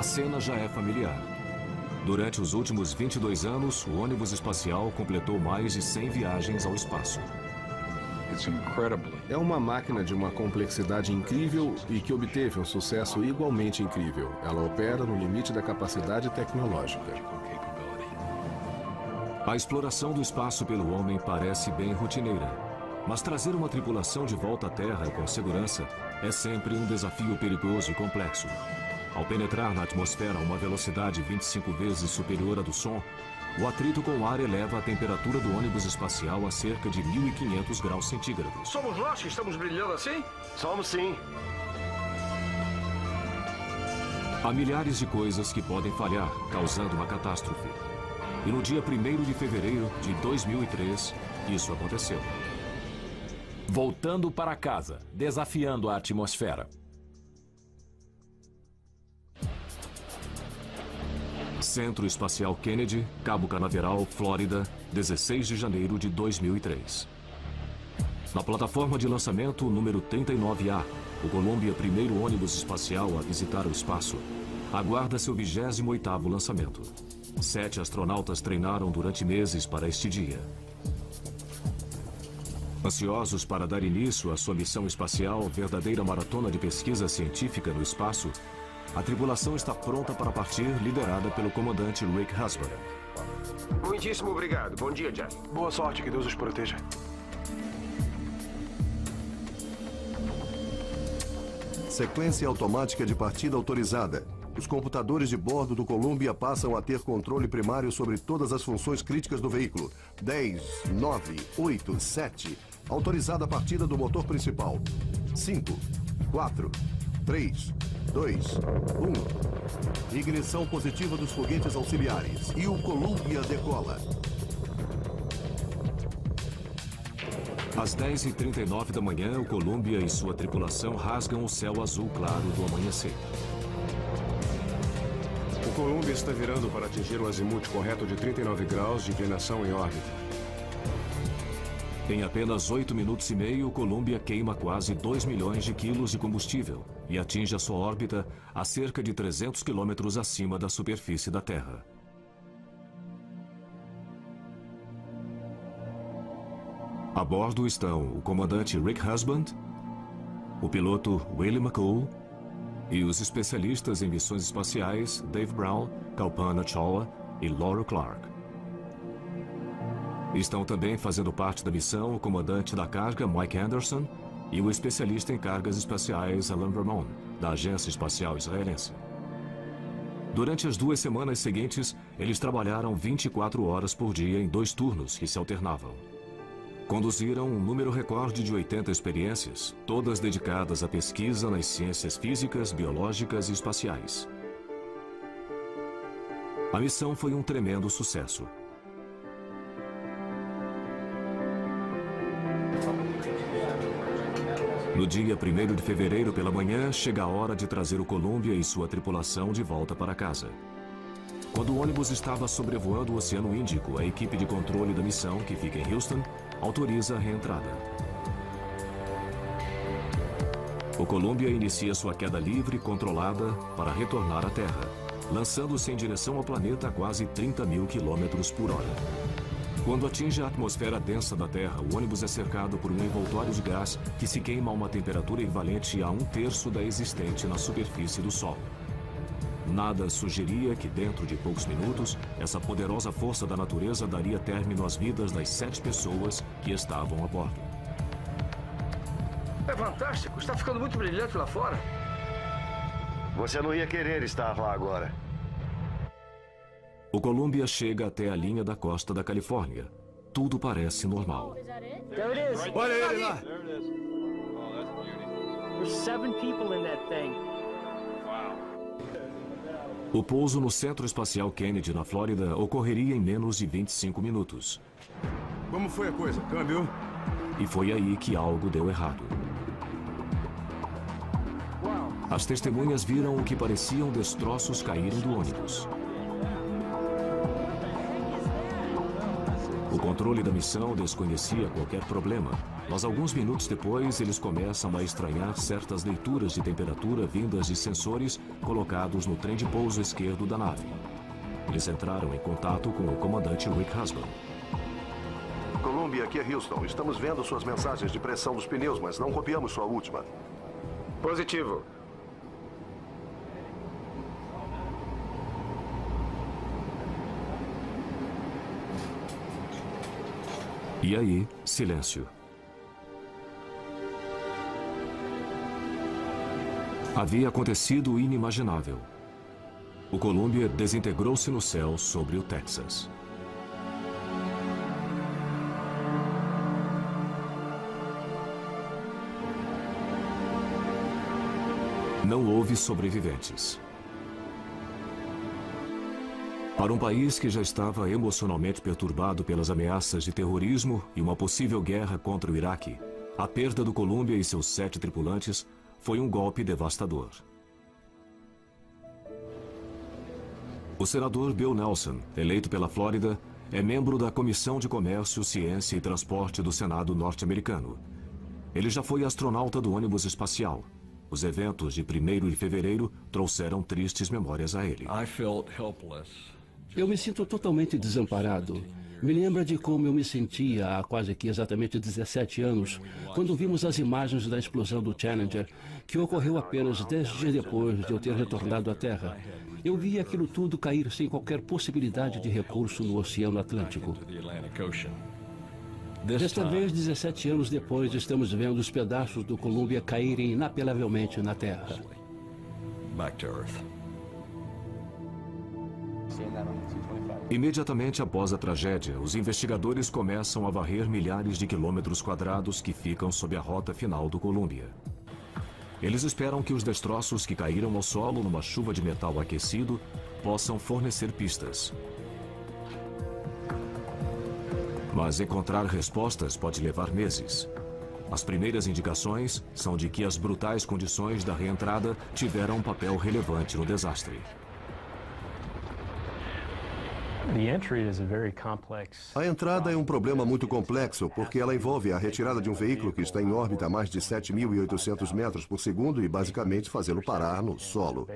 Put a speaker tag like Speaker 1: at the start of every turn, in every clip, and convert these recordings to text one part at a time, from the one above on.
Speaker 1: cena já é familiar. Durante os últimos 22 anos, o ônibus espacial completou mais de 100 viagens ao espaço.
Speaker 2: É uma máquina de uma complexidade incrível e que obteve um sucesso igualmente incrível. Ela opera no limite da capacidade tecnológica.
Speaker 1: A exploração do espaço pelo homem parece bem rotineira, mas trazer uma tripulação de volta à Terra com segurança é sempre um desafio perigoso e complexo. Ao penetrar na atmosfera a uma velocidade 25 vezes superior à do som, o atrito com o ar eleva a temperatura do ônibus espacial a cerca de 1.500 graus centígrados.
Speaker 3: Somos nós que estamos brilhando assim?
Speaker 4: Somos sim.
Speaker 1: Há milhares de coisas que podem falhar, causando uma catástrofe. E no dia 1º de fevereiro de 2003, isso aconteceu.
Speaker 5: Voltando para casa, desafiando a atmosfera.
Speaker 1: Centro Espacial Kennedy, Cabo Canaveral, Flórida, 16 de janeiro de 2003. Na plataforma de lançamento número 39A, o Columbia, primeiro ônibus espacial a visitar o espaço, aguarda seu 28º lançamento. 7 astronautas treinaram durante meses para este dia. Ansiosos para dar início à sua missão espacial, verdadeira maratona de pesquisa científica no espaço, a tripulação está pronta para partir, liderada pelo comandante Rick Husband.
Speaker 3: Muitíssimo obrigado. Bom dia, Jack.
Speaker 6: Boa sorte, que Deus os proteja.
Speaker 7: Sequência automática de partida autorizada. Os computadores de bordo do Columbia passam a ter controle primário sobre todas as funções críticas do veículo. 10, 9, 8, 7. Autorizada a partida do motor principal. 5, 4, 3, 2, 1. Ignição positiva dos foguetes auxiliares. E o Columbia decola.
Speaker 1: Às 10h39 da manhã, o Columbia e sua tripulação rasgam o céu azul claro do amanhecer.
Speaker 2: O Columbia está virando para atingir o azimuth correto de 39 graus de inclinação em órbita.
Speaker 1: Em apenas 8 minutos e meio, o Columbia queima quase 2 milhões de quilos de combustível e atinge a sua órbita a cerca de 300 quilômetros acima da superfície da Terra. A bordo estão o comandante Rick Husband, o piloto Willie McCool e os especialistas em missões espaciais Dave Brown, Kalpana Chawla e Laura Clark. Estão também fazendo parte da missão o comandante da carga Mike Anderson e o especialista em cargas espaciais Alan Vermon, da Agência Espacial Israelense. Durante as 2 semanas seguintes, eles trabalharam 24 horas por dia em 2 turnos que se alternavam. Conduziram um número recorde de 80 experiências, todas dedicadas à pesquisa nas ciências físicas, biológicas e espaciais. A missão foi um tremendo sucesso. No dia 1º de fevereiro pela manhã, chega a hora de trazer o Columbia e sua tripulação de volta para casa. Quando o ônibus estava sobrevoando o Oceano Índico, a equipe de controle da missão, que fica em Houston, autoriza a reentrada. O Columbia inicia sua queda livre, controlada, para retornar à Terra, lançando-se em direção ao planeta a quase 30 mil quilômetros por hora. Quando atinge a atmosfera densa da Terra, o ônibus é cercado por um envoltório de gás que se queima a uma temperatura equivalente a 1/3 da existente na superfície do Sol. Nada sugeria que, dentro de poucos minutos, essa poderosa força da natureza daria término às vidas das 7 pessoas que estavam a bordo.
Speaker 3: É fantástico. Está ficando muito brilhante lá fora.
Speaker 4: Você não ia querer estar lá agora.
Speaker 1: O Columbia chega até a linha da costa da Califórnia. Tudo parece normal.
Speaker 6: Olha ele lá!
Speaker 8: There's 7 people in that thing.
Speaker 1: O pouso no Centro Espacial Kennedy, na Flórida, ocorreria em menos de 25 minutos.
Speaker 2: Como foi a coisa? Câmbio?
Speaker 1: E foi aí que algo deu errado. As testemunhas viram o que pareciam destroços caírem do ônibus. O controle da missão desconhecia qualquer problema, Mas alguns minutos depois, eles começam a estranhar certas leituras de temperatura vindas de sensores colocados no trem de pouso esquerdo da nave. Eles entraram em contato com o comandante Rick Husband.
Speaker 7: Columbia, aqui é Houston. Estamos vendo suas mensagens de pressão dos pneus, mas não copiamos sua última.
Speaker 3: Positivo.
Speaker 1: E aí, silêncio. Havia acontecido o inimaginável. O Columbia desintegrou-se no céu sobre o Texas. Não houve sobreviventes. Para um país que já estava emocionalmente perturbado pelas ameaças de terrorismo e uma possível guerra contra o Iraque, a perda do Columbia e seus 7 tripulantes foi um golpe devastador. O senador Bill Nelson, eleito pela Flórida, é membro da Comissão de Comércio, Ciência e Transporte do Senado norte-americano. Ele já foi astronauta do ônibus espacial. Os eventos de 1º de fevereiro trouxeram tristes memórias a ele.
Speaker 9: Eu me sinto totalmente desamparado. Me lembra de como eu me sentia há quase que exatamente 17 anos, quando vimos as imagens da explosão do Challenger, que ocorreu apenas 10 dias depois de eu ter retornado à Terra. Eu vi aquilo tudo cair sem qualquer possibilidade de recurso no Oceano Atlântico. Desta vez, 17 anos depois, estamos vendo os pedaços do Columbia caírem inapelavelmente na Terra.
Speaker 1: Imediatamente após a tragédia, os investigadores começam a varrer milhares de quilômetros quadrados que ficam sob a rota final do Columbia. Eles esperam que os destroços que caíram ao solo numa chuva de metal aquecido possam fornecer pistas. Mas encontrar respostas pode levar meses. As primeiras indicações são de que as brutais condições da reentrada tiveram um papel relevante no desastre.
Speaker 7: A entrada é um problema muito complexo, porque ela envolve a retirada de um veículo que está em órbita a mais de 7.800 metros por segundo e basicamente fazê-lo parar no solo.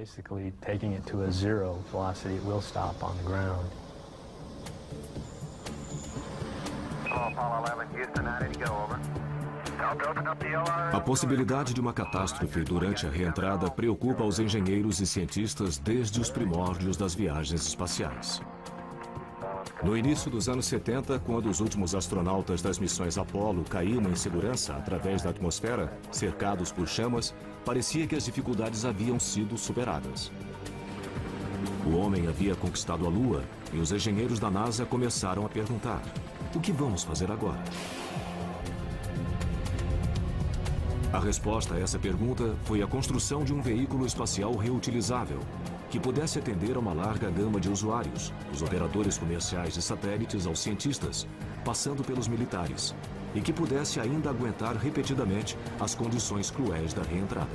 Speaker 1: A possibilidade de uma catástrofe durante a reentrada preocupa os engenheiros e cientistas desde os primórdios das viagens espaciais. No início dos anos 70, quando os últimos astronautas das missões Apollo caíam em segurança através da atmosfera, cercados por chamas, parecia que as dificuldades haviam sido superadas. O homem havia conquistado a Lua e os engenheiros da NASA começaram a perguntar: o que vamos fazer agora? A resposta a essa pergunta foi a construção de um veículo espacial reutilizável, que pudesse atender a uma larga gama de usuários, dos operadores comerciais de satélites aos cientistas, passando pelos militares, e que pudesse ainda aguentar repetidamente as condições cruéis da reentrada.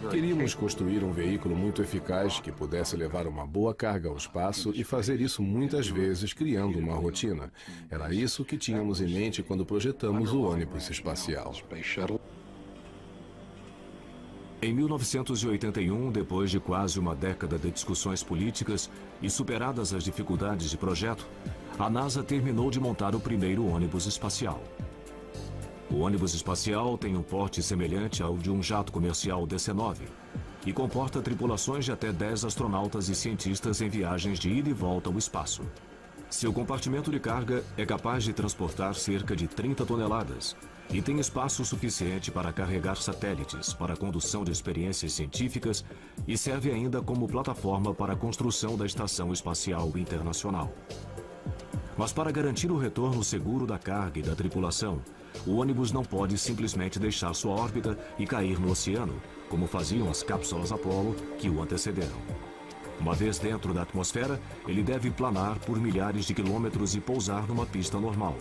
Speaker 2: Queríamos construir um veículo muito eficaz que pudesse levar uma boa carga ao espaço e fazer isso muitas vezes criando uma rotina. Era isso que tínhamos em mente quando projetamos o ônibus espacial.
Speaker 1: Em 1981, depois de quase uma década de discussões políticas e superadas as dificuldades de projeto, a NASA terminou de montar o primeiro ônibus espacial. O ônibus espacial tem um porte semelhante ao de um jato comercial DC-9 e comporta tripulações de até 10 astronautas e cientistas em viagens de ida e volta ao espaço. Seu compartimento de carga é capaz de transportar cerca de 30 toneladas e tem espaço suficiente para carregar satélites para a condução de experiências científicas e serve ainda como plataforma para a construção da Estação Espacial Internacional. Mas para garantir o retorno seguro da carga e da tripulação, o ônibus não pode simplesmente deixar sua órbita e cair no oceano, como faziam as cápsulas Apollo que o antecederam. Uma vez dentro da atmosfera, ele deve planar por milhares de quilômetros e pousar numa pista normal.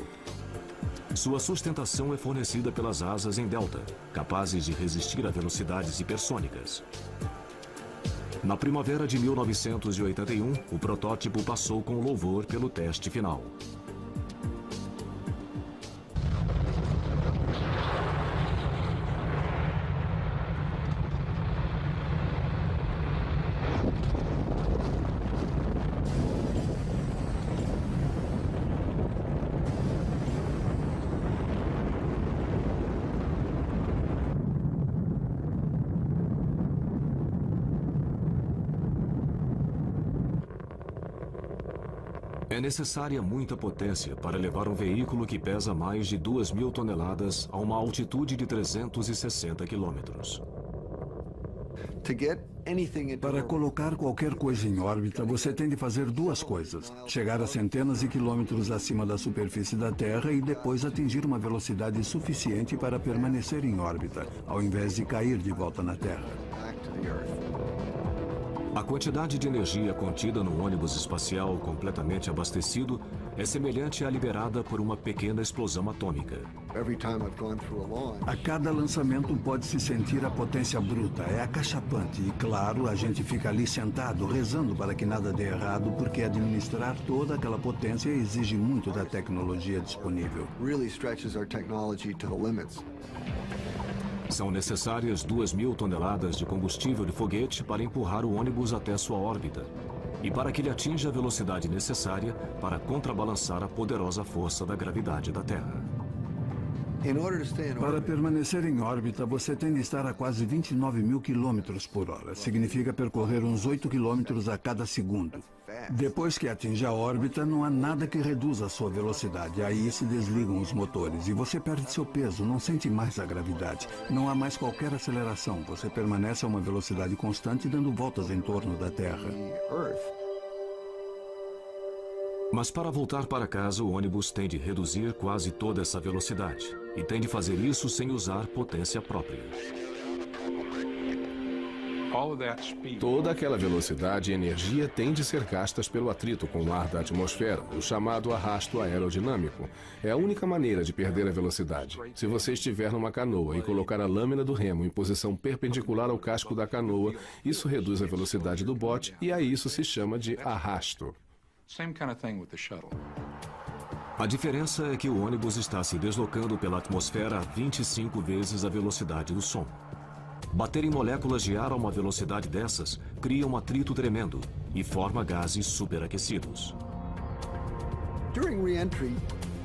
Speaker 1: Sua sustentação é fornecida pelas asas em delta, capazes de resistir a velocidades hipersônicas. Na primavera de 1981, o protótipo passou com louvor pelo teste final. É necessária muita potência para levar um veículo que pesa mais de 2.000 toneladas a uma altitude de 360 quilômetros.
Speaker 10: Para colocar qualquer coisa em órbita, você tem de fazer duas coisas: chegar a centenas de quilômetros acima da superfície da Terra e depois atingir uma velocidade suficiente para permanecer em órbita, ao invés de cair de volta na Terra.
Speaker 1: A quantidade de energia contida no ônibus espacial completamente abastecido é semelhante à liberada por uma pequena explosão atômica.
Speaker 10: A cada lançamento pode-se sentir a potência bruta. É acachapante e, claro, a gente fica ali sentado, rezando para que nada dê errado, porque administrar toda aquela potência exige muito da tecnologia disponível.
Speaker 1: São necessárias 2.000 toneladas de combustível de foguete para empurrar o ônibus até sua órbita e para que ele atinja a velocidade necessária para contrabalançar a poderosa força da gravidade da Terra.
Speaker 10: Para permanecer em órbita, você tem de estar a quase 29.000 quilômetros por hora. Significa percorrer uns 8 quilômetros a cada segundo. Depois que atinge a órbita, não há nada que reduza a sua velocidade. Aí se desligam os motores e você perde seu peso, não sente mais a gravidade. Não há mais qualquer aceleração. Você permanece a uma velocidade constante, dando voltas em torno da Terra.
Speaker 1: Mas para voltar para casa, o ônibus tem de reduzir quase toda essa velocidade. E tem de fazer isso sem usar potência própria.
Speaker 2: Toda aquela velocidade e energia tem de ser gastas pelo atrito com o ar da atmosfera, o chamado arrasto aerodinâmico. É a única maneira de perder a velocidade. Se você estiver numa canoa e colocar a lâmina do remo em posição perpendicular ao casco da canoa, isso reduz a velocidade do bote e a isso se chama de arrasto.
Speaker 1: A diferença é que o ônibus está se deslocando pela atmosfera a 25 vezes a velocidade do som. Bater em moléculas de ar a uma velocidade dessas cria um atrito tremendo e forma gases superaquecidos.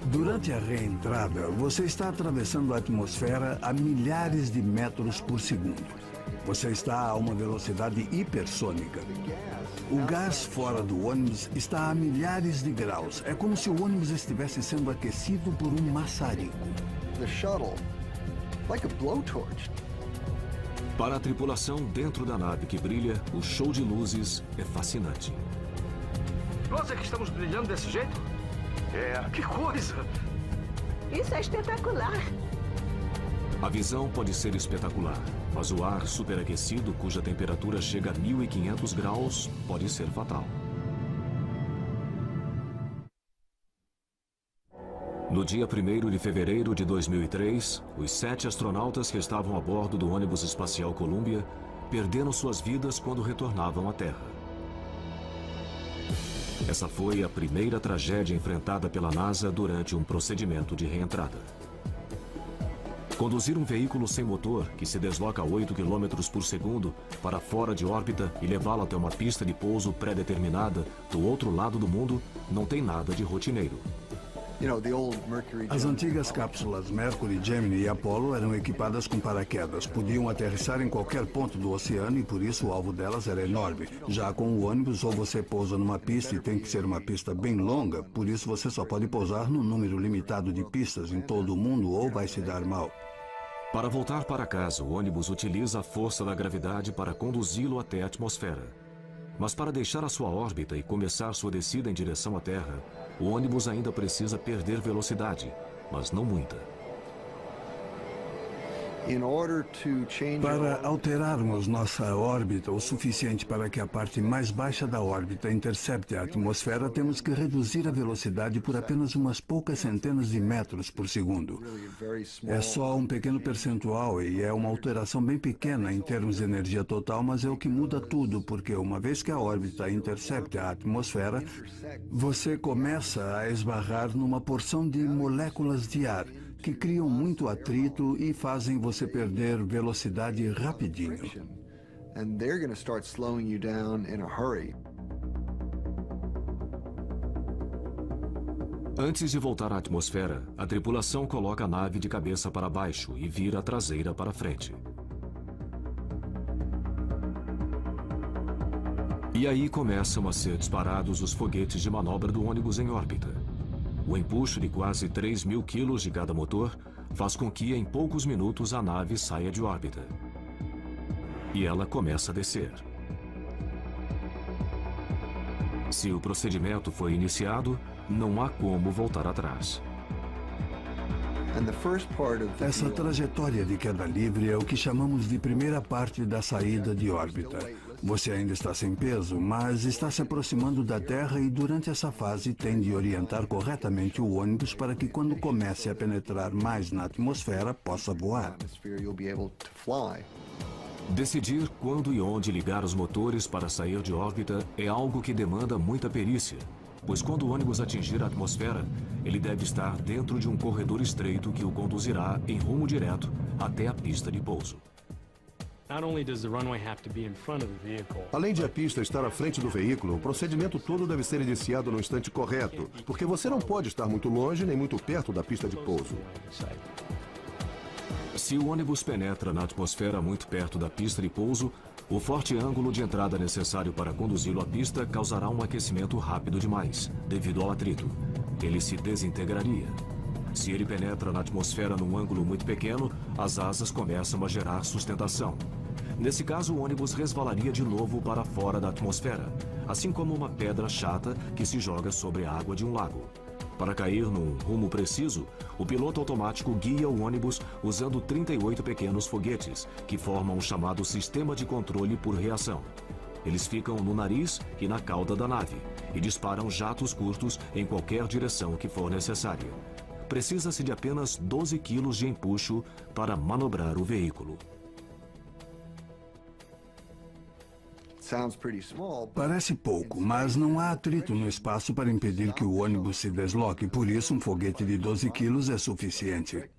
Speaker 10: Durante a reentrada, você está atravessando a atmosfera a milhares de metros por segundo. Você está a uma velocidade hipersônica. O gás fora do ônibus está a milhares de graus. É como se o ônibus estivesse sendo aquecido por um maçarico.
Speaker 1: Para a tripulação dentro da nave que brilha, o show de luzes é fascinante.
Speaker 3: Nossa, que estamos brilhando desse jeito? Que coisa!
Speaker 11: Isso é espetacular.
Speaker 1: A visão pode ser espetacular, mas o ar superaquecido, cuja temperatura chega a 1.500 graus, pode ser fatal. No dia 1º de fevereiro de 2003, os 7 astronautas que estavam a bordo do ônibus espacial Columbia perderam suas vidas quando retornavam à Terra. Essa foi a primeira tragédia enfrentada pela NASA durante um procedimento de reentrada. Conduzir um veículo sem motor, que se desloca a 8 km por segundo, para fora de órbita e levá-lo até uma pista de pouso pré-determinada do outro lado do mundo, não tem nada de rotineiro.
Speaker 10: As antigas cápsulas Mercury, Gemini e Apollo eram equipadas com paraquedas. Podiam aterrissar em qualquer ponto do oceano e por isso o alvo delas era enorme. Já com o ônibus, ou você pousa numa pista e tem que ser uma pista bem longa, por isso você só pode pousar num número limitado de pistas em todo o mundo ou vai se dar mal.
Speaker 1: Para voltar para casa, o ônibus utiliza a força da gravidade para conduzi-lo até a atmosfera. Mas para deixar a sua órbita e começar sua descida em direção à Terra, o ônibus ainda precisa perder velocidade, mas não muita.
Speaker 10: Para alterarmos nossa órbita o suficiente para que a parte mais baixa da órbita intercepte a atmosfera, temos que reduzir a velocidade por apenas umas poucas centenas de metros por segundo. É só um pequeno percentual e é uma alteração bem pequena em termos de energia total, mas é o que muda tudo, porque uma vez que a órbita intercepte a atmosfera, você começa a esbarrar numa porção de moléculas de ar, que criam muito atrito e fazem você perder velocidade rapidinho.
Speaker 1: Antes de voltar à atmosfera, a tripulação coloca a nave de cabeça para baixo e vira a traseira para frente. E aí começam a ser disparados os foguetes de manobra do ônibus em órbita. O empuxo de quase 3.000 quilos de cada motor faz com que em poucos minutos a nave saia de órbita. E ela começa a descer. Se o procedimento foi iniciado, não há como voltar atrás.
Speaker 10: Essa trajetória de queda livre é o que chamamos de primeira parte da saída de órbita. Você ainda está sem peso, mas está se aproximando da Terra e durante essa fase tem de orientar corretamente o ônibus para que quando comece a penetrar mais na atmosfera, possa voar.
Speaker 1: Decidir quando e onde ligar os motores para sair de órbita é algo que demanda muita perícia, pois quando o ônibus atingir a atmosfera, ele deve estar dentro de um corredor estreito que o conduzirá em rumo direto até a pista de pouso.
Speaker 7: Além de a pista estar à frente do veículo, o procedimento todo deve ser iniciado no instante correto, porque você não pode estar muito longe nem muito perto da pista de pouso.
Speaker 1: Se o ônibus penetra na atmosfera muito perto da pista de pouso, o forte ângulo de entrada necessário para conduzi-lo à pista causará um aquecimento rápido demais, devido ao atrito. Ele se desintegraria. Se ele penetra na atmosfera num ângulo muito pequeno, as asas começam a gerar sustentação. Nesse caso, o ônibus resvalaria de novo para fora da atmosfera, assim como uma pedra chata que se joga sobre a água de um lago. Para cair num rumo preciso, o piloto automático guia o ônibus usando 38 pequenos foguetes, que formam o chamado sistema de controle por reação. Eles ficam no nariz e na cauda da nave e disparam jatos curtos em qualquer direção que for necessária. Precisa-se de apenas 12 quilos de empuxo para manobrar o veículo.
Speaker 10: Parece pouco, mas não há atrito no espaço para impedir que o ônibus se desloque, por isso um foguete de 12 quilos é suficiente.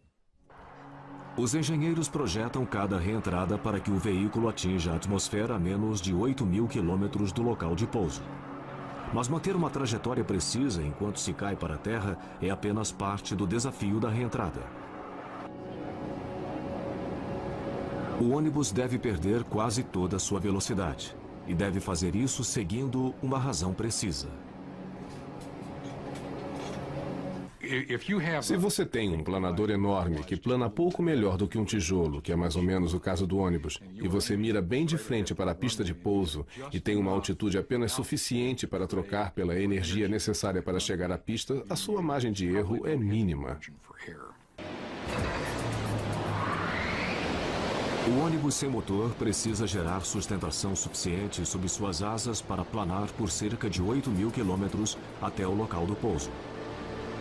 Speaker 1: Os engenheiros projetam cada reentrada para que o veículo atinja a atmosfera a menos de 8.000 quilômetros do local de pouso. Mas manter uma trajetória precisa enquanto se cai para a Terra é apenas parte do desafio da reentrada. O ônibus deve perder quase toda a sua velocidade. E deve fazer isso seguindo uma razão precisa.
Speaker 2: Se você tem um planador enorme que plana pouco melhor do que um tijolo, que é mais ou menos o caso do ônibus, e você mira bem de frente para a pista de pouso e tem uma altitude apenas suficiente para trocar pela energia necessária para chegar à pista, a sua margem de erro é mínima.
Speaker 1: O ônibus sem motor precisa gerar sustentação suficiente sob suas asas para planar por cerca de 8.000 quilômetros até o local do pouso.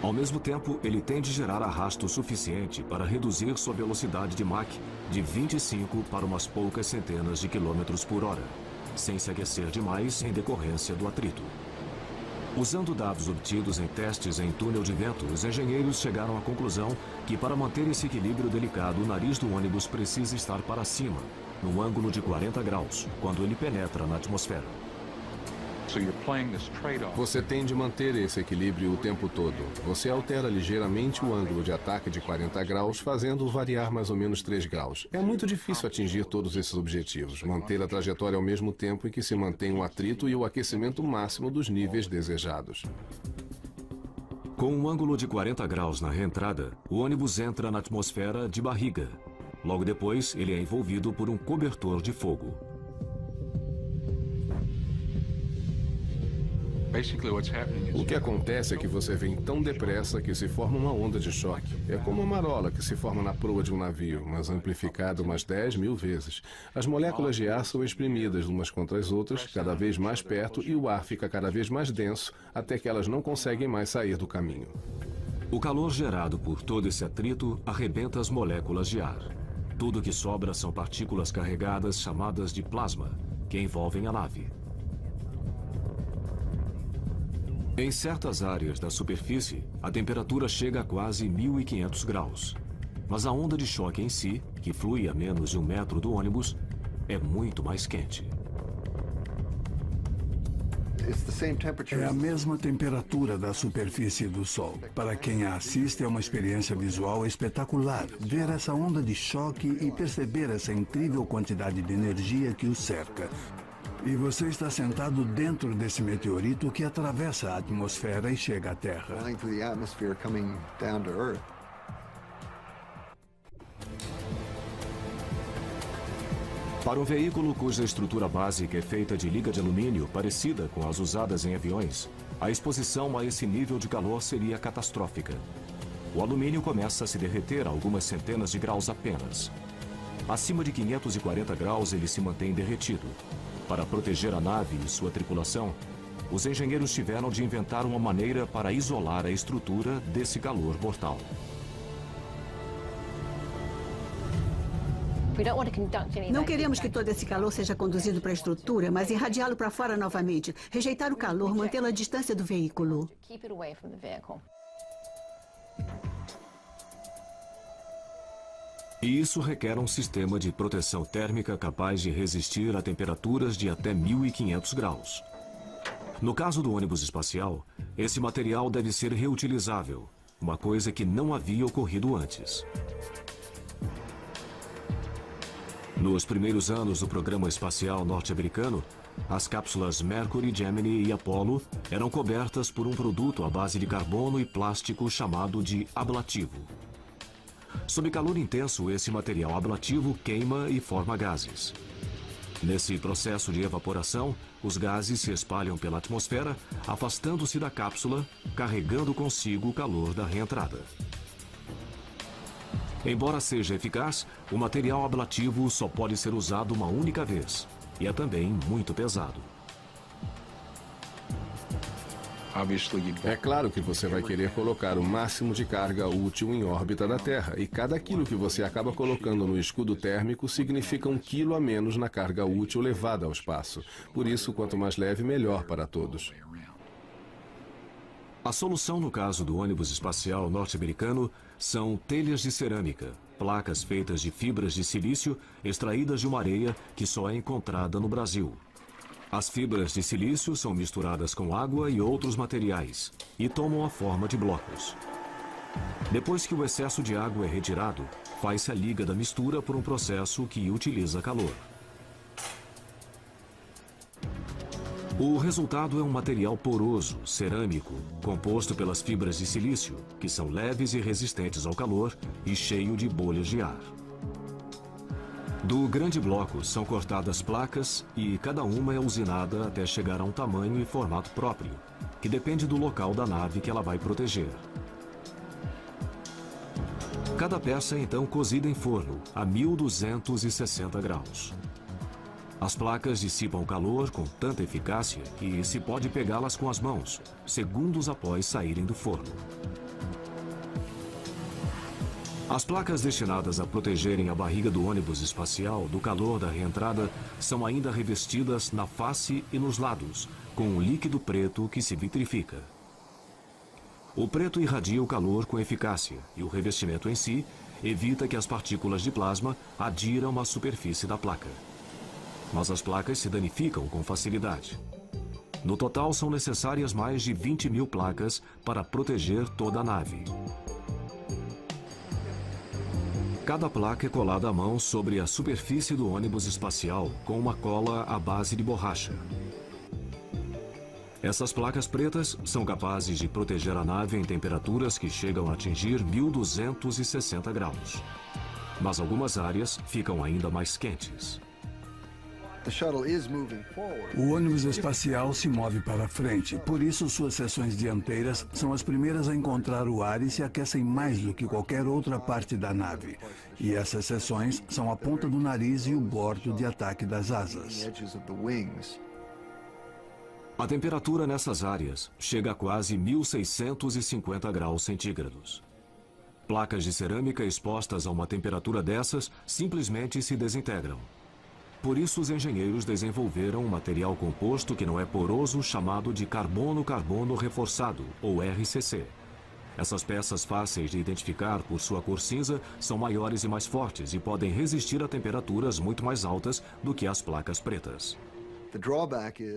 Speaker 1: Ao mesmo tempo, ele tem de gerar arrasto suficiente para reduzir sua velocidade de Mach de 25 para umas poucas centenas de quilômetros por hora, sem se aquecer demais em decorrência do atrito. Usando dados obtidos em testes em túnel de vento, os engenheiros chegaram à conclusão que para manter esse equilíbrio delicado, o nariz do ônibus precisa estar para cima, num ângulo de 40 graus, quando ele penetra na atmosfera.
Speaker 2: Você tem de manter esse equilíbrio o tempo todo. Você altera ligeiramente o ângulo de ataque de 40 graus, fazendo-o variar mais ou menos 3 graus. É muito difícil atingir todos esses objetivos, manter a trajetória ao mesmo tempo em que se mantém o atrito e o aquecimento máximo dos níveis desejados.
Speaker 1: Com um ângulo de 40 graus na reentrada, o ônibus entra na atmosfera de barriga. Logo depois, ele é envolvido por um cobertor de fogo.
Speaker 2: O que acontece é que você vem tão depressa que se forma uma onda de choque. É como uma marola que se forma na proa de um navio, mas amplificada umas 10.000 vezes. As moléculas de ar são exprimidas umas contra as outras, cada vez mais perto, e o ar fica cada vez mais denso, até que elas não conseguem mais sair do caminho.
Speaker 1: O calor gerado por todo esse atrito arrebenta as moléculas de ar. Tudo que sobra são partículas carregadas chamadas de plasma, que envolvem a nave. Em certas áreas da superfície, a temperatura chega a quase 1.500 graus. Mas a onda de choque em si, que flui a menos de 1 metro do ônibus, é muito mais quente.
Speaker 10: É a mesma temperatura da superfície do Sol. Para quem a assiste, é uma experiência visual espetacular ver essa onda de choque e perceber essa incrível quantidade de energia que o cerca. E você está sentado dentro desse meteorito que atravessa a atmosfera e chega à Terra.
Speaker 1: Para um veículo cuja estrutura básica é feita de liga de alumínio, parecida com as usadas em aviões, a exposição a esse nível de calor seria catastrófica. O alumínio começa a se derreter a algumas centenas de graus apenas. Acima de 540 graus ele se mantém derretido. Para proteger a nave e sua tripulação, os engenheiros tiveram de inventar uma maneira para isolar a estrutura desse calor mortal.
Speaker 11: Não queremos que todo esse calor seja conduzido para a estrutura, mas irradiá-lo para fora novamente. Rejeitar o calor, mantê-lo à distância do veículo.
Speaker 1: E isso requer um sistema de proteção térmica capaz de resistir a temperaturas de até 1.500 graus. No caso do ônibus espacial, esse material deve ser reutilizável, uma coisa que não havia ocorrido antes. Nos primeiros anos do programa espacial norte-americano, as cápsulas Mercury, Gemini e Apollo eram cobertas por um produto à base de carbono e plástico chamado de ablativo. Sob calor intenso, esse material ablativo queima e forma gases. Nesse processo de evaporação, os gases se espalham pela atmosfera, afastando-se da cápsula, carregando consigo o calor da reentrada. Embora seja eficaz, o material ablativo só pode ser usado uma única vez, e é também muito pesado.
Speaker 2: É claro que você vai querer colocar o máximo de carga útil em órbita da Terra, e cada quilo que você acaba colocando no escudo térmico significa 1 quilo a menos na carga útil levada ao espaço. Por isso, quanto mais leve, melhor para todos.
Speaker 1: A solução no caso do ônibus espacial norte-americano são telhas de cerâmica, placas feitas de fibras de silício extraídas de uma areia que só é encontrada no Brasil. As fibras de silício são misturadas com água e outros materiais e tomam a forma de blocos. Depois que o excesso de água é retirado, faz-se a liga da mistura por um processo que utiliza calor. O resultado é um material poroso, cerâmico, composto pelas fibras de silício, que são leves e resistentes ao calor e cheio de bolhas de ar. Do grande bloco são cortadas placas e cada uma é usinada até chegar a um tamanho e formato próprio, que depende do local da nave que ela vai proteger. Cada peça é então cozida em forno a 1260 graus. As placas dissipam o calor com tanta eficácia que se pode pegá-las com as mãos, segundos após saírem do forno. As placas destinadas a protegerem a barriga do ônibus espacial do calor da reentrada são ainda revestidas na face e nos lados, com um líquido preto que se vitrifica. O preto irradia o calor com eficácia e o revestimento em si evita que as partículas de plasma adiram à superfície da placa. Mas as placas se danificam com facilidade. No total, são necessárias mais de 20.000 placas para proteger toda a nave. Cada placa é colada à mão sobre a superfície do ônibus espacial com uma cola à base de borracha. Essas placas pretas são capazes de proteger a nave em temperaturas que chegam a atingir 1260 graus. Mas algumas áreas ficam ainda mais quentes.
Speaker 10: O ônibus espacial se move para frente, por isso suas seções dianteiras são as primeiras a encontrar o ar e se aquecem mais do que qualquer outra parte da nave. E essas seções são a ponta do nariz e o bordo de ataque das asas.
Speaker 1: A temperatura nessas áreas chega a quase 1650 graus centígrados. Placas de cerâmica expostas a uma temperatura dessas simplesmente se desintegram. Por isso, os engenheiros desenvolveram um material composto que não é poroso chamado de carbono-carbono reforçado, ou RCC. Essas peças fáceis de identificar por sua cor cinza são maiores e mais fortes e podem resistir a temperaturas muito mais altas do que as placas pretas.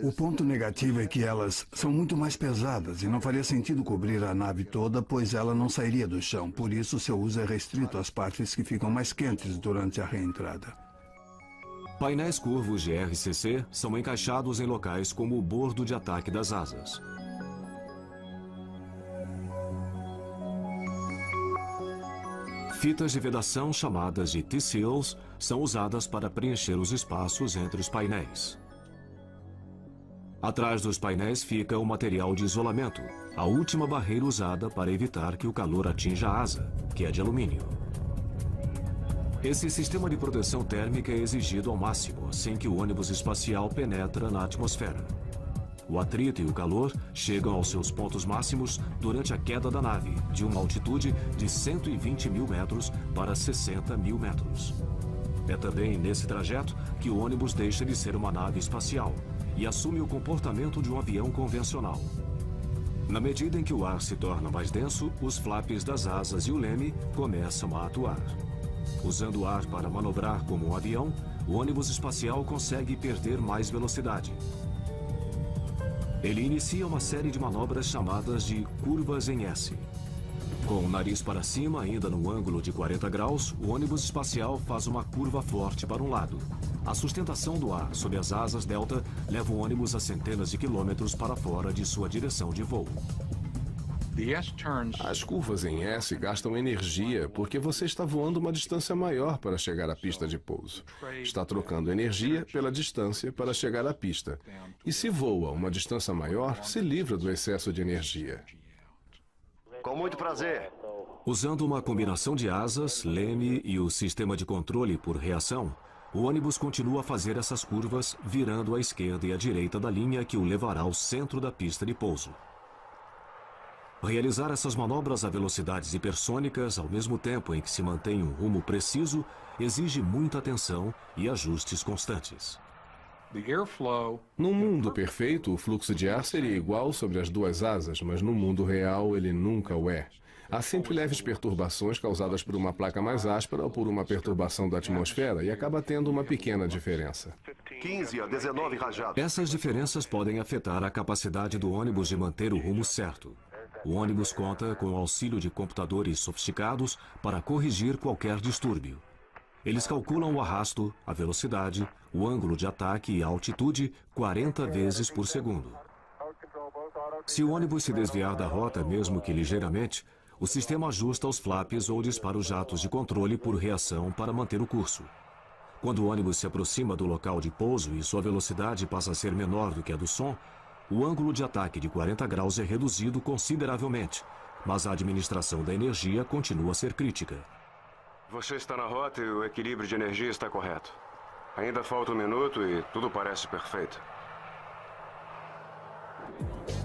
Speaker 10: O ponto negativo é que elas são muito mais pesadas e não faria sentido cobrir a nave toda, pois ela não sairia do chão. Por isso, seu uso é restrito às partes que ficam mais quentes durante a reentrada.
Speaker 1: Painéis curvos de RCC são encaixados em locais como o bordo de ataque das asas. Fitas de vedação chamadas de T-seals são usadas para preencher os espaços entre os painéis. Atrás dos painéis fica o material de isolamento, a última barreira usada para evitar que o calor atinja a asa, que é de alumínio. Esse sistema de proteção térmica é exigido ao máximo assim que o ônibus espacial penetra na atmosfera. O atrito e o calor chegam aos seus pontos máximos durante a queda da nave, de uma altitude de 120 mil metros para 60 mil metros. É também nesse trajeto que o ônibus deixa de ser uma nave espacial e assume o comportamento de um avião convencional. Na medida em que o ar se torna mais denso, os flaps das asas e o leme começam a atuar. Usando o ar para manobrar como um avião, o ônibus espacial consegue perder mais velocidade. Ele inicia uma série de manobras chamadas de curvas em S. Com o nariz para cima, ainda no ângulo de 40 graus, o ônibus espacial faz uma curva forte para um lado. A sustentação do ar sob as asas delta leva o ônibus a centenas de quilômetros para fora de sua direção de voo.
Speaker 2: As curvas em S gastam energia porque você está voando uma distância maior para chegar à pista de pouso. Está trocando energia pela distância para chegar à pista. E se voa uma distância maior, se livra do excesso de energia.
Speaker 4: Com muito prazer.
Speaker 1: Usando uma combinação de asas, leme e o sistema de controle por reação, o ônibus continua a fazer essas curvas, virando à esquerda e à direita da linha que o levará ao centro da pista de pouso. Realizar essas manobras a velocidades hipersônicas ao mesmo tempo em que se mantém um rumo preciso exige muita atenção e ajustes constantes.
Speaker 2: Num mundo perfeito, o fluxo de ar seria igual sobre as duas asas, mas no mundo real ele nunca o é. Há sempre leves perturbações causadas por uma placa mais áspera ou por uma perturbação da atmosfera e acaba tendo uma pequena diferença.
Speaker 7: 15 a 19 rajadas.
Speaker 1: Essas diferenças podem afetar a capacidade do ônibus de manter o rumo certo. O ônibus conta com o auxílio de computadores sofisticados para corrigir qualquer distúrbio. Eles calculam o arrasto, a velocidade, o ângulo de ataque e a altitude 40 vezes por segundo. Se o ônibus se desviar da rota, mesmo que ligeiramente, o sistema ajusta os flaps ou dispara os jatos de controle por reação para manter o curso. Quando o ônibus se aproxima do local de pouso e sua velocidade passa a ser menor do que a do som, o ângulo de ataque de 40 graus é reduzido consideravelmente, mas a administração da energia continua a ser crítica.
Speaker 6: Você está na rota e o equilíbrio de energia está correto. Ainda falta um minuto e tudo parece perfeito.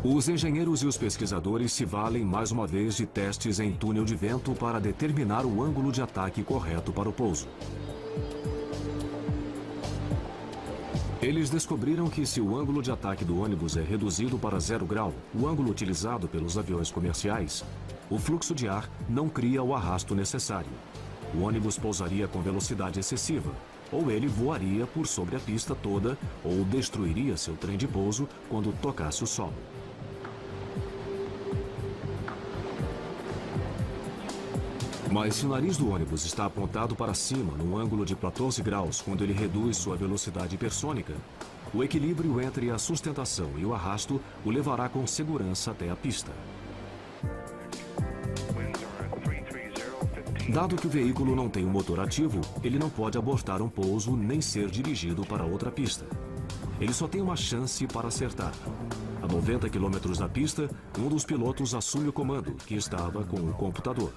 Speaker 1: Os engenheiros e os pesquisadores se valem mais uma vez de testes em túnel de vento para determinar o ângulo de ataque correto para o pouso. Eles descobriram que se o ângulo de ataque do ônibus é reduzido para 0 grau, o ângulo utilizado pelos aviões comerciais, o fluxo de ar não cria o arrasto necessário. O ônibus pousaria com velocidade excessiva, ou ele voaria por sobre a pista toda, ou destruiria seu trem de pouso quando tocasse o solo. Mas se o nariz do ônibus está apontado para cima, num ângulo de 14 graus, quando ele reduz sua velocidade hipersônica, o equilíbrio entre a sustentação e o arrasto o levará com segurança até a pista. Dado que o veículo não tem um motor ativo, ele não pode abortar um pouso nem ser dirigido para outra pista. Ele só tem uma chance para acertar. A 90 km da pista, um dos pilotos assume o comando, que estava com o computador.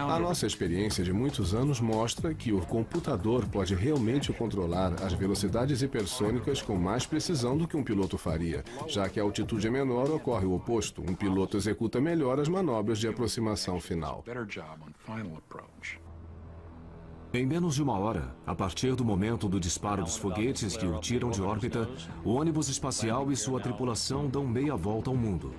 Speaker 2: A nossa experiência de muitos anos mostra que o computador pode realmente controlar as velocidades hipersônicas com mais precisão do que um piloto faria, já que a altitude é menor, ocorre o oposto. Um piloto executa melhor as manobras de aproximação final.
Speaker 1: Em menos de uma hora, a partir do momento do disparo dos foguetes que o tiram de órbita, o ônibus espacial e sua tripulação dão meia volta ao mundo.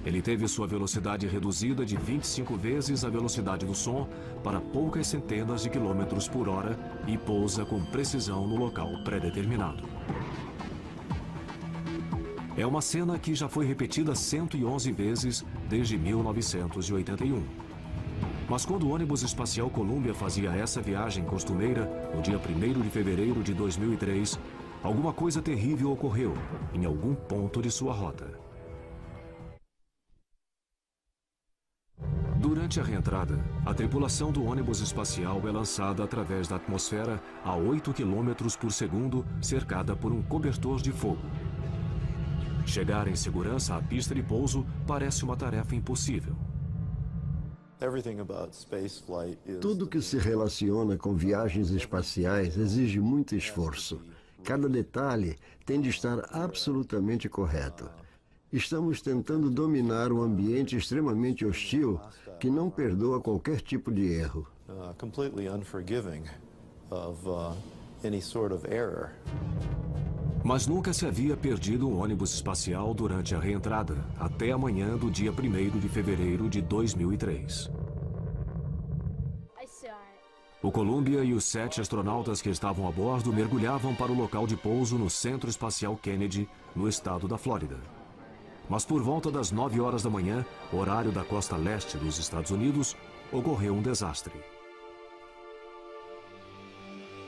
Speaker 1: Ele teve sua velocidade reduzida de 25 vezes a velocidade do som para poucas centenas de quilômetros por hora e pousa com precisão no local pré-determinado. É uma cena que já foi repetida 111 vezes desde 1981. Mas quando o ônibus espacial Columbia fazia essa viagem costumeira, no dia 1º de fevereiro de 2003, alguma coisa terrível ocorreu em algum ponto de sua rota. Durante a reentrada, a tripulação do ônibus espacial é lançada através da atmosfera a 8 km por segundo, cercada por um cobertor de fogo. Chegar em segurança à pista de pouso parece uma tarefa impossível.
Speaker 12: Tudo que se relaciona com viagens espaciais exige muito esforço. Cada detalhe tem de estar absolutamente correto. Estamos tentando dominar um ambiente extremamente hostil que não perdoa qualquer tipo de erro.
Speaker 1: Mas nunca se havia perdido um ônibus espacial durante a reentrada, até a manhã do dia 1º de fevereiro de 2003. O Columbia e os 7 astronautas que estavam a bordo mergulhavam para o local de pouso no Centro Espacial Kennedy, no estado da Flórida. Mas por volta das 9 horas da manhã, horário da costa leste dos Estados Unidos, ocorreu um desastre.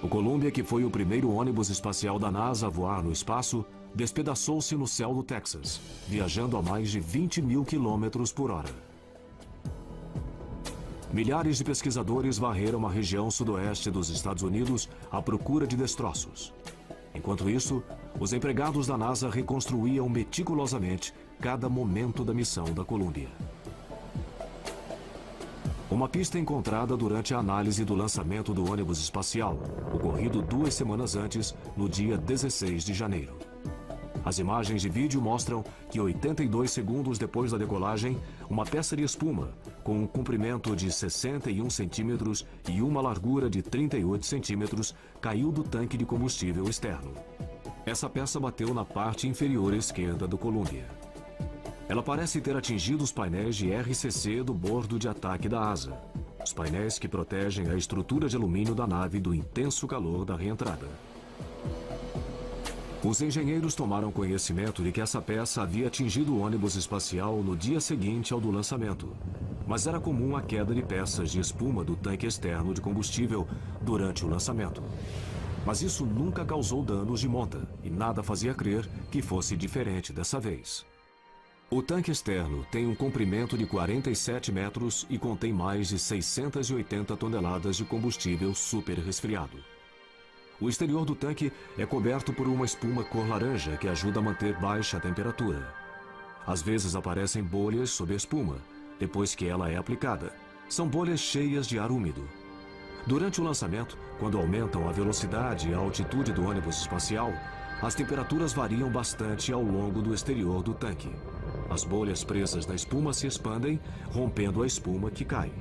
Speaker 1: O Columbia, que foi o primeiro ônibus espacial da NASA a voar no espaço, despedaçou-se no céu do Texas, viajando a mais de 20 mil quilômetros por hora. Milhares de pesquisadores varreram a região sudoeste dos Estados Unidos à procura de destroços. Enquanto isso, os empregados da NASA reconstruíam meticulosamente cada momento da missão da Columbia. Uma pista encontrada durante a análise do lançamento do ônibus espacial, ocorrido 2 semanas antes, no dia 16 de janeiro. As imagens de vídeo mostram que 82 segundos depois da decolagem, uma peça de espuma, com um comprimento de 61 centímetros e uma largura de 38 centímetros, caiu do tanque de combustível externo. Essa peça bateu na parte inferior esquerda do Columbia. Ela parece ter atingido os painéis de RCC do bordo de ataque da asa, os painéis que protegem a estrutura de alumínio da nave do intenso calor da reentrada. Os engenheiros tomaram conhecimento de que essa peça havia atingido o ônibus espacial no dia seguinte ao do lançamento, mas era comum a queda de peças de espuma do tanque externo de combustível durante o lançamento. Mas isso nunca causou danos de monta e nada fazia crer que fosse diferente dessa vez. O tanque externo tem um comprimento de 47 metros e contém mais de 680 toneladas de combustível super resfriado. O exterior do tanque é coberto por uma espuma cor laranja que ajuda a manter baixa a temperatura. Às vezes aparecem bolhas sob a espuma, depois que ela é aplicada. São bolhas cheias de ar úmido. Durante o lançamento, quando aumentam a velocidade e a altitude do ônibus espacial, as temperaturas variam bastante ao longo do exterior do tanque. As bolhas presas na espuma se expandem, rompendo a espuma que cai.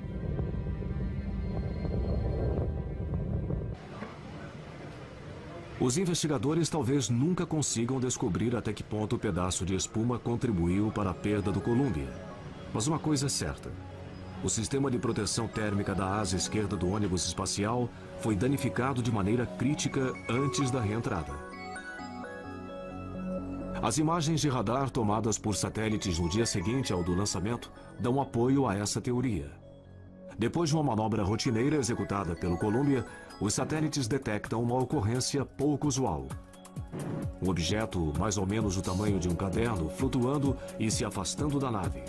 Speaker 1: Os investigadores talvez nunca consigam descobrir até que ponto o pedaço de espuma contribuiu para a perda do Columbia. Mas uma coisa é certa: o sistema de proteção térmica da asa esquerda do ônibus espacial foi danificado de maneira crítica antes da reentrada. As imagens de radar tomadas por satélites no dia seguinte ao do lançamento dão apoio a essa teoria. Depois de uma manobra rotineira executada pelo Columbia, os satélites detectam uma ocorrência pouco usual. Um objeto mais ou menos do tamanho de um caderno flutuando e se afastando da nave.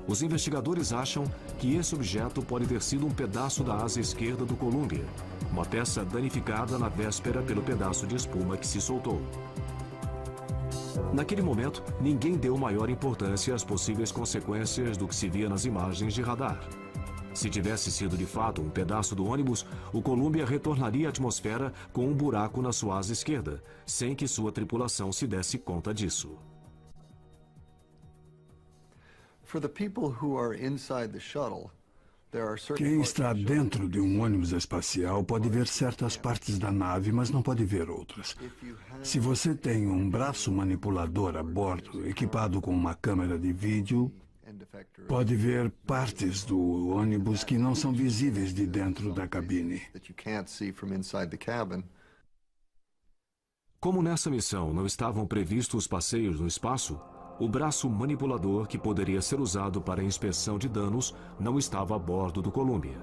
Speaker 1: Os investigadores acham que esse objeto pode ter sido um pedaço da asa esquerda do Columbia, uma peça danificada na véspera pelo pedaço de espuma que se soltou. Naquele momento, ninguém deu maior importância às possíveis consequências do que se via nas imagens de radar. Se tivesse sido de fato um pedaço do ônibus, o Columbia retornaria à atmosfera com um buraco na sua asa esquerda, sem que sua tripulação se desse conta disso.
Speaker 10: Quem está dentro de um ônibus espacial pode ver certas partes da nave, mas não pode ver outras. Se você tem um braço manipulador a bordo, equipado com uma câmera de vídeo, pode ver partes do ônibus que não são visíveis de dentro da cabine.
Speaker 1: Como nessa missão não estavam previstos passeios no espaço, O braço manipulador que poderia ser usado para a inspeção de danos não estava a bordo do Columbia.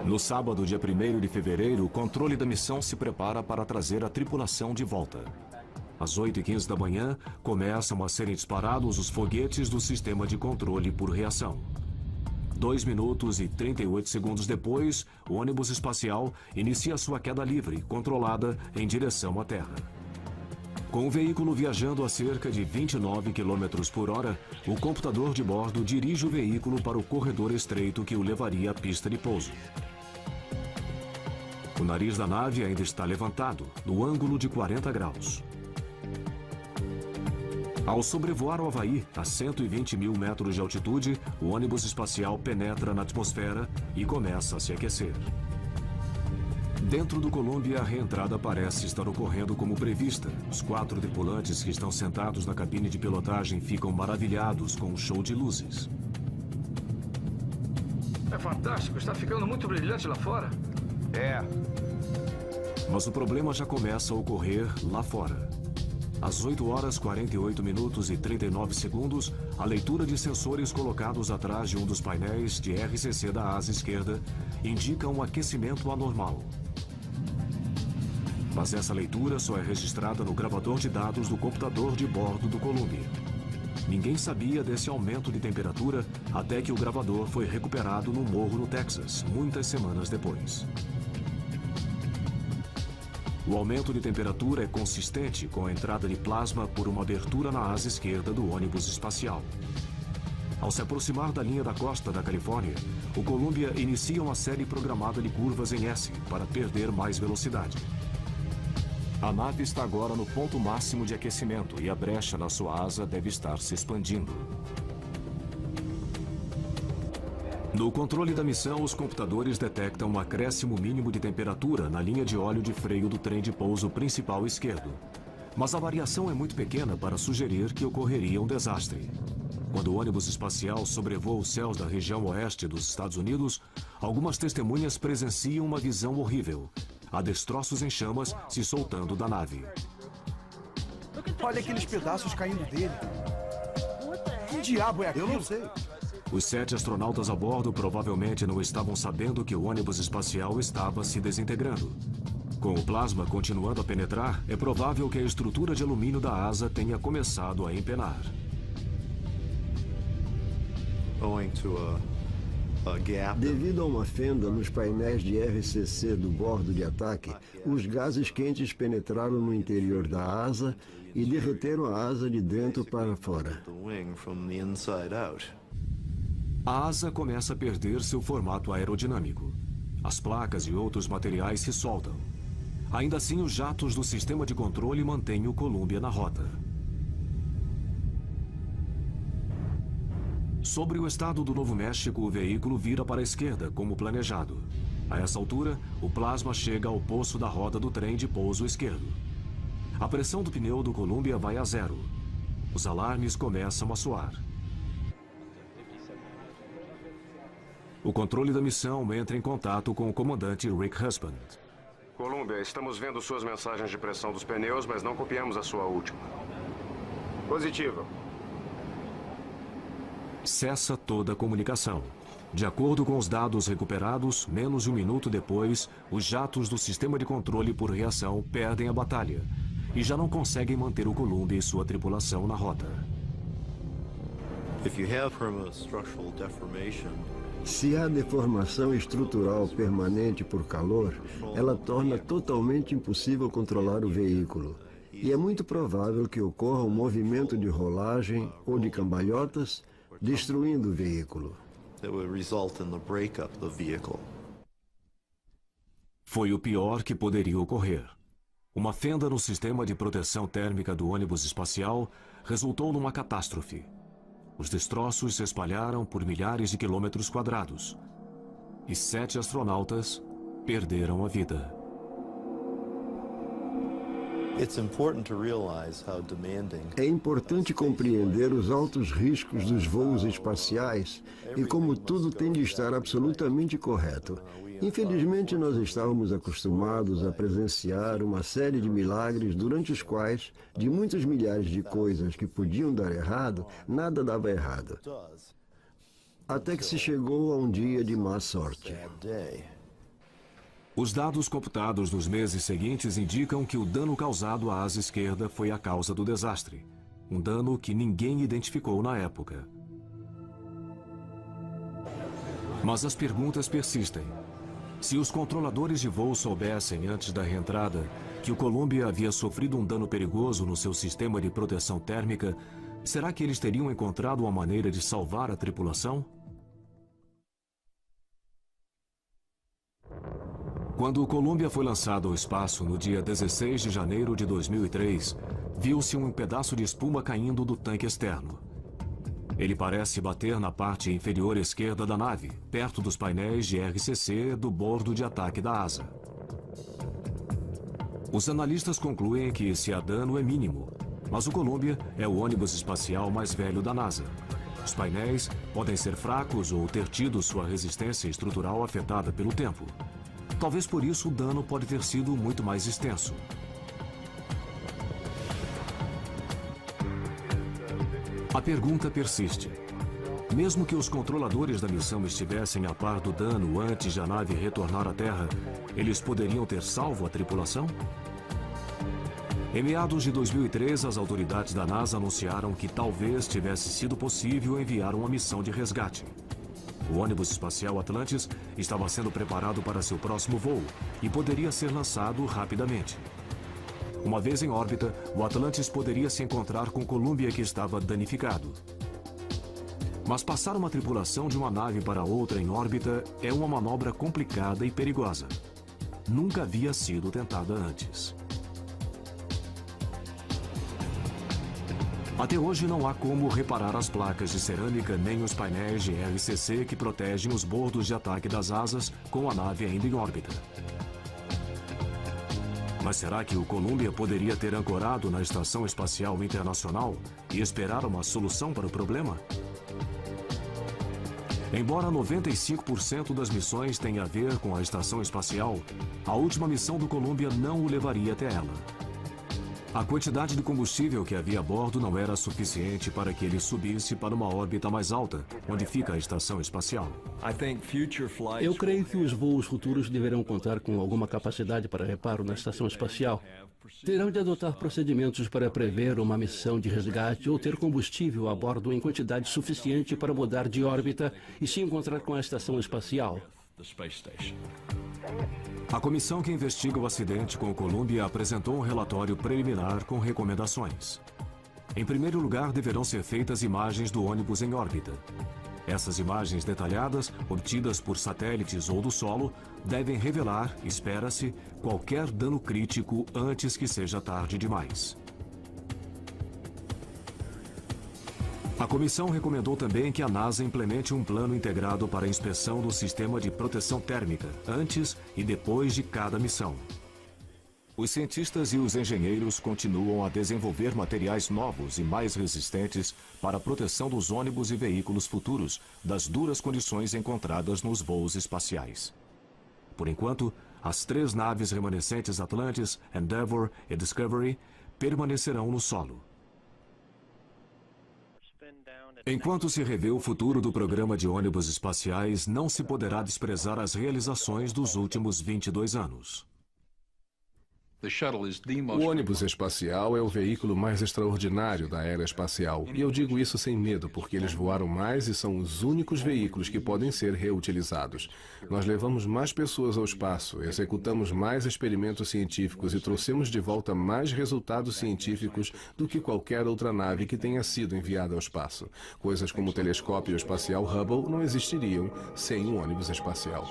Speaker 1: No sábado, dia 1º de fevereiro, o controle da missão se prepara para trazer a tripulação de volta. Às 8h15 da manhã, começam a serem disparados os foguetes do sistema de controle por reação. 2 minutos e 38 segundos depois, o ônibus espacial inicia sua queda livre, controlada em direção à Terra. Com o veículo viajando a cerca de 29 km por hora, o computador de bordo dirige o veículo para o corredor estreito que o levaria à pista de pouso. O nariz da nave ainda está levantado, no ângulo de 40 graus. Ao sobrevoar o Havaí, a 120 mil metros de altitude, o ônibus espacial penetra na atmosfera e começa a se aquecer. Dentro do Columbia, a reentrada parece estar ocorrendo como prevista. Os 4 tripulantes que estão sentados na cabine de pilotagem ficam maravilhados com o show de luzes.
Speaker 3: É fantástico, está ficando muito brilhante lá fora.
Speaker 4: É.
Speaker 1: Mas o problema já começa a ocorrer lá fora. Às 8 horas 48 minutos e 39 segundos, a leitura de sensores colocados atrás de um dos painéis de RCC da asa esquerda indica um aquecimento anormal. Mas essa leitura só é registrada no gravador de dados do computador de bordo do Columbia. Ninguém sabia desse aumento de temperatura até que o gravador foi recuperado num morro no Texas, muitas semanas depois. O aumento de temperatura é consistente com a entrada de plasma por uma abertura na asa esquerda do ônibus espacial. Ao se aproximar da linha da costa da Califórnia, o Columbia inicia uma série programada de curvas em S para perder mais velocidade. A nave está agora no ponto máximo de aquecimento e a brecha na sua asa deve estar se expandindo. No controle da missão, os computadores detectam um acréscimo mínimo de temperatura na linha de óleo de freio do trem de pouso principal esquerdo. Mas a variação é muito pequena para sugerir que ocorreria um desastre. Quando o ônibus espacial sobrevoa os céus da região oeste dos Estados Unidos, algumas testemunhas presenciam uma visão horrível. Há destroços em chamas se soltando da nave.
Speaker 13: Olha aqueles pedaços caindo dele. Que diabo é aquilo?
Speaker 7: Eu não sei.
Speaker 1: Os 7 astronautas a bordo provavelmente não estavam sabendo que o ônibus espacial estava se desintegrando. Com o plasma continuando a penetrar, é provável que a estrutura de alumínio da asa tenha começado a empenar.
Speaker 12: Devido a uma fenda nos painéis de RCC do bordo de ataque, os gases quentes penetraram no interior da asa e derreteram a asa de dentro para fora.
Speaker 1: A asa começa a perder seu formato aerodinâmico. As placas e outros materiais se soltam. Ainda assim, os jatos do sistema de controle mantêm o Columbia na rota. Sobre o estado do Novo México, o veículo vira para a esquerda, como planejado. A essa altura, o plasma chega ao poço da roda do trem de pouso esquerdo. A pressão do pneu do Columbia vai a 0. Os alarmes começam a soar. O controle da missão entra em contato com o comandante Rick Husband.
Speaker 6: Columbia, estamos vendo suas mensagens de pressão dos pneus, mas não copiamos a sua última. Positivo.
Speaker 1: Cessa toda a comunicação. De acordo com os dados recuperados, menos de 1 minuto depois, os jatos do sistema de controle por reação perdem a batalha e já não conseguem manter o Columbia e sua tripulação na rota.
Speaker 12: Se há deformação estrutural permanente por calor, ela torna totalmente impossível controlar o veículo. E é muito provável que ocorra um movimento de rolagem ou de cambalhotas, destruindo o veículo.
Speaker 1: Foi o pior que poderia ocorrer. Uma fenda no sistema de proteção térmica do ônibus espacial resultou numa catástrofe. Os destroços se espalharam por milhares de quilômetros quadrados. E 7 astronautas perderam a vida.
Speaker 12: É importante compreender os altos riscos dos voos espaciais e como tudo tem de estar absolutamente correto. Infelizmente, nós estávamos acostumados a presenciar uma série de milagres durante os quais, de muitas milhares de coisas que podiam dar errado, nada dava errado. Até que se chegou a um dia de má sorte.
Speaker 1: Os dados computados nos meses seguintes indicam que o dano causado à asa esquerda foi a causa do desastre. Um dano que ninguém identificou na época. Mas as perguntas persistem. Se os controladores de voo soubessem antes da reentrada que o Columbia havia sofrido um dano perigoso no seu sistema de proteção térmica, será que eles teriam encontrado uma maneira de salvar a tripulação? Quando o Columbia foi lançado ao espaço no dia 16 de janeiro de 2003, viu-se um pedaço de espuma caindo do tanque externo. Ele parece bater na parte inferior esquerda da nave, perto dos painéis de RCC do bordo de ataque da asa. Os analistas concluem que esse dano é mínimo, mas o Columbia é o ônibus espacial mais velho da NASA. Os painéis podem ser fracos ou ter tido sua resistência estrutural afetada pelo tempo. Talvez por isso o dano pode ter sido muito mais extenso. A pergunta persiste. Mesmo que os controladores da missão estivessem a par do dano antes de a nave retornar à Terra, eles poderiam ter salvo a tripulação? Em meados de 2003, as autoridades da NASA anunciaram que talvez tivesse sido possível enviar uma missão de resgate. O ônibus espacial Atlantis estava sendo preparado para seu próximo voo e poderia ser lançado rapidamente. Uma vez em órbita, o Atlantis poderia se encontrar com Columbia, que estava danificado. Mas passar uma tripulação de uma nave para outra em órbita é uma manobra complicada e perigosa. Nunca havia sido tentada antes. Até hoje não há como reparar as placas de cerâmica nem os painéis de RCC que protegem os bordos de ataque das asas com a nave ainda em órbita. Mas será que o Columbia poderia ter ancorado na Estação Espacial Internacional e esperar uma solução para o problema? Embora 95% das missões tenha a ver com a Estação Espacial, a última missão do Columbia não o levaria até ela. A quantidade de combustível que havia a bordo não era suficiente para que ele subisse para uma órbita mais alta, onde fica a estação espacial.
Speaker 9: Eu creio que os voos futuros deverão contar com alguma capacidade para reparo na estação espacial. Terão de adotar procedimentos para prever uma missão de resgate ou ter combustível a bordo em quantidade suficiente para mudar de órbita e se encontrar com a estação espacial.
Speaker 1: A comissão que investiga o acidente com o Columbia apresentou um relatório preliminar com recomendações. Em primeiro lugar, deverão ser feitas imagens do ônibus em órbita. Essas imagens detalhadas, obtidas por satélites ou do solo, devem revelar, espera-se, qualquer dano crítico antes que seja tarde demais. A comissão recomendou também que a NASA implemente um plano integrado para a inspeção do sistema de proteção térmica, antes e depois de cada missão. Os cientistas e os engenheiros continuam a desenvolver materiais novos e mais resistentes para a proteção dos ônibus e veículos futuros das duras condições encontradas nos voos espaciais. Por enquanto, as 3 naves remanescentes Atlantis, Endeavour e Discovery permanecerão no solo. Enquanto se revê o futuro do programa de ônibus espaciais, não se poderá desprezar as realizações dos últimos 22 anos.
Speaker 2: O ônibus espacial é o veículo mais extraordinário da era espacial. E eu digo isso sem medo, porque eles voaram mais e são os únicos veículos que podem ser reutilizados. Nós levamos mais pessoas ao espaço, executamos mais experimentos científicos e trouxemos de volta mais resultados científicos do que qualquer outra nave que tenha sido enviada ao espaço. Coisas como o telescópio espacial Hubble não existiriam sem um ônibus espacial.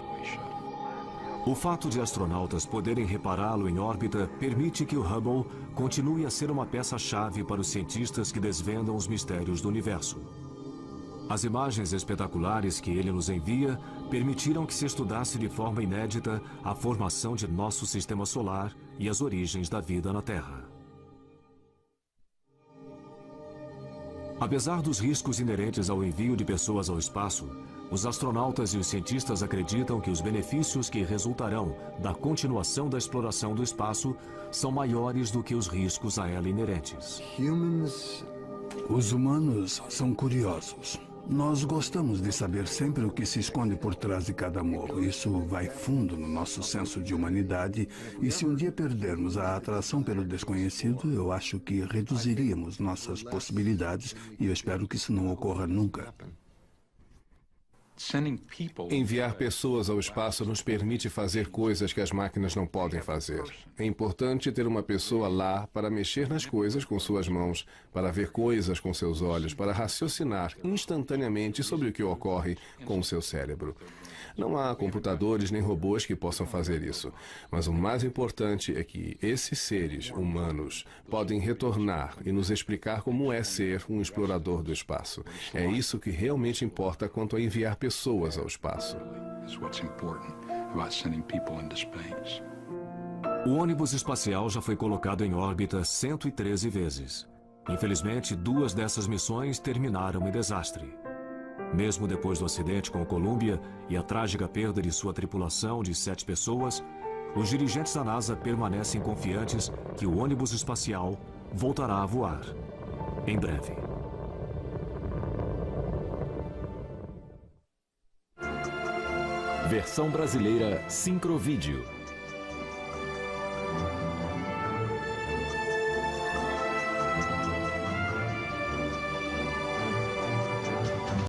Speaker 1: O fato de astronautas poderem repará-lo em órbita permite que o Hubble continue a ser uma peça-chave para os cientistas que desvendam os mistérios do universo. As imagens espetaculares que ele nos envia permitiram que se estudasse de forma inédita a formação de nosso sistema solar e as origens da vida na Terra. Apesar dos riscos inerentes ao envio de pessoas ao espaço, Os astronautas e os cientistas acreditam que os benefícios que resultarão da continuação da exploração do espaço são maiores do que os riscos a ela inerentes.
Speaker 10: Os humanos são curiosos. Nós gostamos de saber sempre o que se esconde por trás de cada morro. Isso vai fundo no nosso senso de humanidade. E se um dia perdermos a atração pelo desconhecido, eu acho que reduziríamos nossas possibilidades. E eu espero que isso não ocorra nunca.
Speaker 2: Enviar pessoas ao espaço nos permite fazer coisas que as máquinas não podem fazer. É importante ter uma pessoa lá para mexer nas coisas com suas mãos, para ver coisas com seus olhos, para raciocinar instantaneamente sobre o que ocorre com o seu cérebro. Não há computadores nem robôs que possam fazer isso. Mas o mais importante é que esses seres humanos podem retornar e nos explicar como é ser um explorador do espaço. É isso que realmente importa quanto a enviar pessoas ao espaço.
Speaker 1: O ônibus espacial já foi colocado em órbita 113 vezes. Infelizmente, 2 dessas missões terminaram em desastre. Mesmo depois do acidente com o Columbia e a trágica perda de sua tripulação de 7 pessoas, os dirigentes da NASA permanecem confiantes que o ônibus espacial voltará a voar em breve.
Speaker 5: Versão brasileira Sincrovídeo.